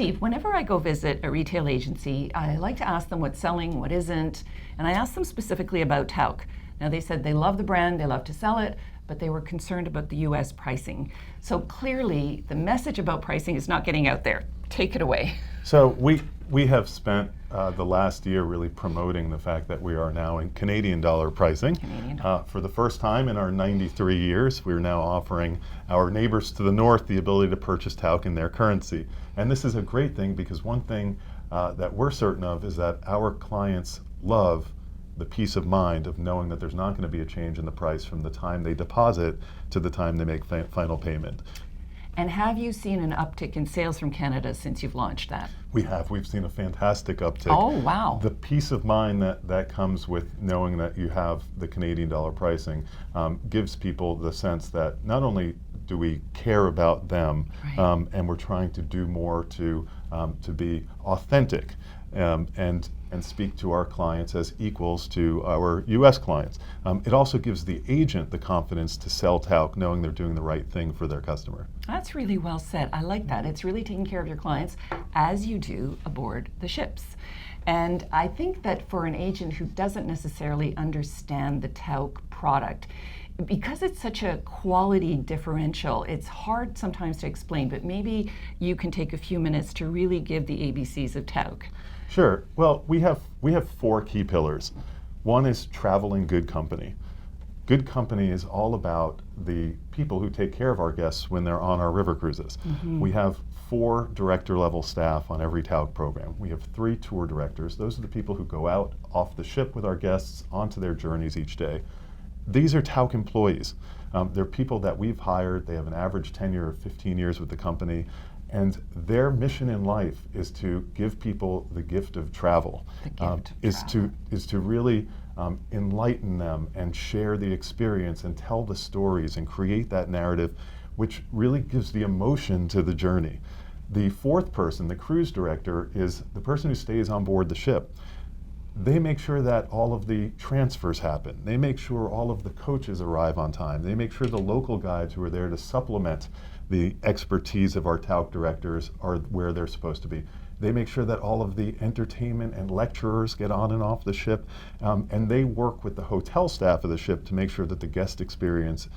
Steve, whenever I go visit a retail agency, I like to ask them what's selling, what isn't, and I asked them specifically about Tauck. Now, they said they love the brand, they love to sell it, but they were concerned about the US pricing. So clearly, the message about pricing is not getting out there. Take it away. So we have spent the last year really promoting the fact that we are now in Canadian dollar pricing. For the first time in our 93 years, we're now offering our neighbors to the north the ability to purchase Tauck in their currency. And this is a great thing because one thing that we're certain of is that our clients love the peace of mind of knowing that there's not going to be a change in the price from the time they deposit to the time they make final payment. And have you seen an uptick in sales from Canada since you've launched that? We have. We've seen a fantastic uptick. Oh, wow. The peace of mind that comes with knowing that you have the Canadian dollar pricing gives people the sense that not only do we care about them, right. And we're trying to do more to be authentic and speak to our clients as equals to our U.S. clients. It also gives the agent the confidence to sell Tauck knowing they're doing the right thing for their customer. That's really well said. I like that. It's really taking care of your clients as you do aboard the ships. And I think that for an agent who doesn't necessarily understand the Tauck product, because it's such a quality differential, it's hard sometimes to explain, but maybe you can take a few minutes to really give the ABCs of Tauck. Sure. Well, we have 4 key pillars. One is traveling good company. Good company is all about the people who take care of our guests when they're on our river cruises. Mm-hmm. We have 4 director level staff on every Tauck program. We have 3 tour directors. Those are the people who go out off the ship with our guests onto their journeys each day. These are Tauck employees. They're people that we've hired. They have an average tenure of 15 years with the company. And their mission in life is to give people the gift of travel. Is to really enlighten them and share the experience and tell the stories and create that narrative, which really gives the emotion to the journey. The 4th person, the cruise director, is the person who stays on board the ship. They make sure that all of the transfers happen. They make sure all of the coaches arrive on time. They make sure the local guides who are there to supplement the expertise of our Tauck directors are where they're supposed to be. They make sure that all of the entertainment and lecturers get on and off the ship, and they work with the hotel staff of the ship to make sure that the guest experience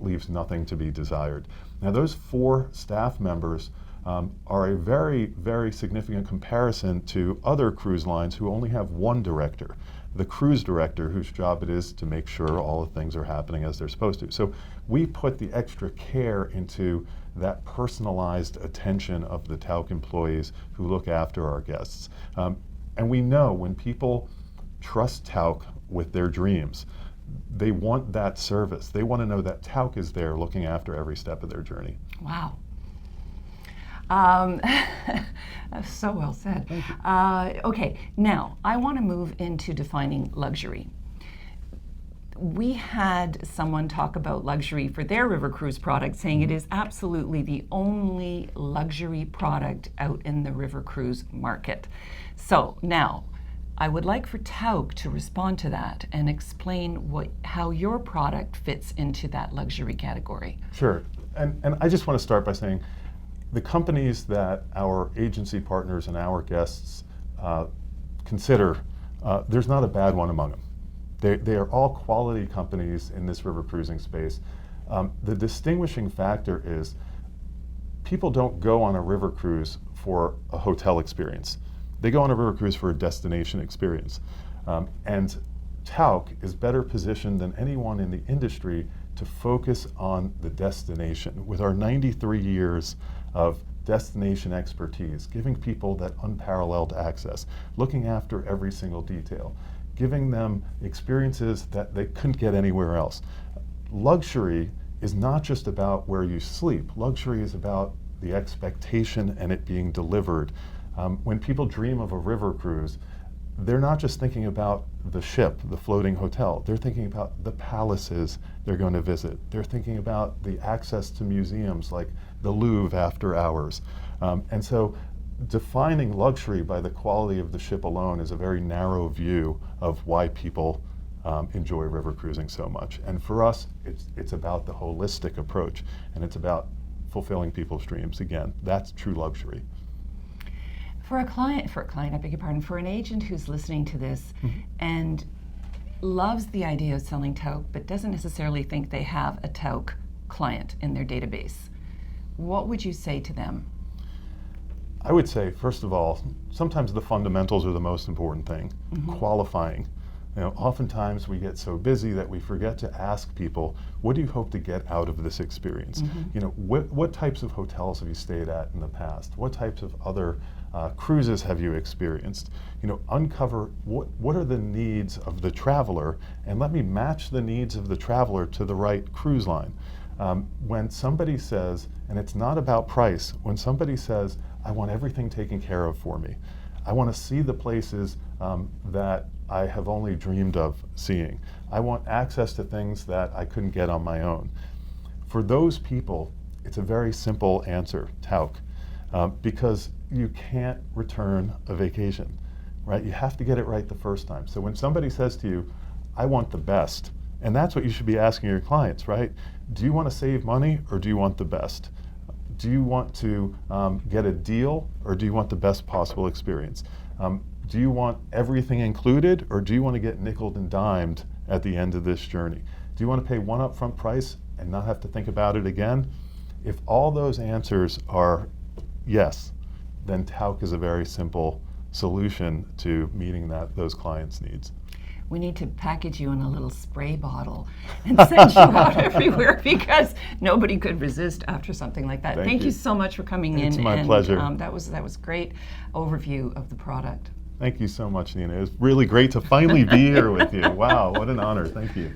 leaves nothing to be desired. Now, those 4 staff members are a very, very significant comparison to other cruise lines who only have 1 director, the cruise director, whose job it is to make sure all the things are happening as they're supposed to. So we put the extra care into that personalized attention of the Tauck employees who look after our guests. And we know when people trust Tauck with their dreams, they want that service. They want to know that Tauck is there looking after every step of their journey. Wow. That's so well said. Okay, now I want to move into defining luxury. We had someone talk about luxury for their river cruise product, saying it is absolutely the only luxury product out in the river cruise market. So now, I would like for Tauck to respond to that and explain how your product fits into that luxury category. Sure, and I just want to start by saying the companies that our agency partners and our guests consider, there's not a bad one among them. They are all quality companies in this river cruising space. The distinguishing factor is people don't go on a river cruise for a hotel experience. They go on a river cruise for a destination experience. And Tauck is better positioned than anyone in the industry to focus on the destination. With our 93 years of destination expertise, giving people that unparalleled access, looking after every single detail, giving them experiences that they couldn't get anywhere else. Luxury is not just about where you sleep. Luxury is about the expectation and it being delivered. When people dream of a river cruise, they're not just thinking about the ship, the floating hotel. They're thinking about the palaces they're going to visit. They're thinking about the access to museums like the Louvre after hours. And so defining luxury by the quality of the ship alone is a very narrow view of why people enjoy river cruising so much. And for us, it's about the holistic approach, and it's about fulfilling people's dreams. Again, that's true luxury. For a client, I beg your pardon, for an agent who's listening to this and loves the idea of selling Tauck, but doesn't necessarily think they have a Tauck client in their database, what would you say to them? I would say, first of all, sometimes the fundamentals are the most important thing. Qualifying. Oftentimes we get so busy that we forget to ask people, what do you hope to get out of this experience? What types of hotels have you stayed at in the past? What types of other cruises have you experienced? Uncover what are the needs of the traveler, and let me match the needs of the traveler to the right cruise line. When somebody says, and it's not about price, when somebody says, I want everything taken care of for me, I want to see the places that I have only dreamed of seeing. I want access to things that I couldn't get on my own. For those people, it's a very simple answer, Tauck, because you can't return a vacation, right? You have to get it right the first time. So when somebody says to you, I want the best, and that's what you should be asking your clients, right? Do you want to save money or do you want the best? Do you want to get a deal or do you want the best possible experience? Do you want everything included or do you want to get nickeled and dimed at the end of this journey? Do you want to pay one upfront price and not have to think about it again? If all those answers are yes, then Tauck is a very simple solution to meeting those clients' needs. We need to package you in a little spray bottle and send you out everywhere because nobody could resist after something like that. Thank you so much for coming in. It's my pleasure. That was great overview of the product. Thank you so much, Nina. It was really great to finally be here with you. Wow, what an honor. Thank you.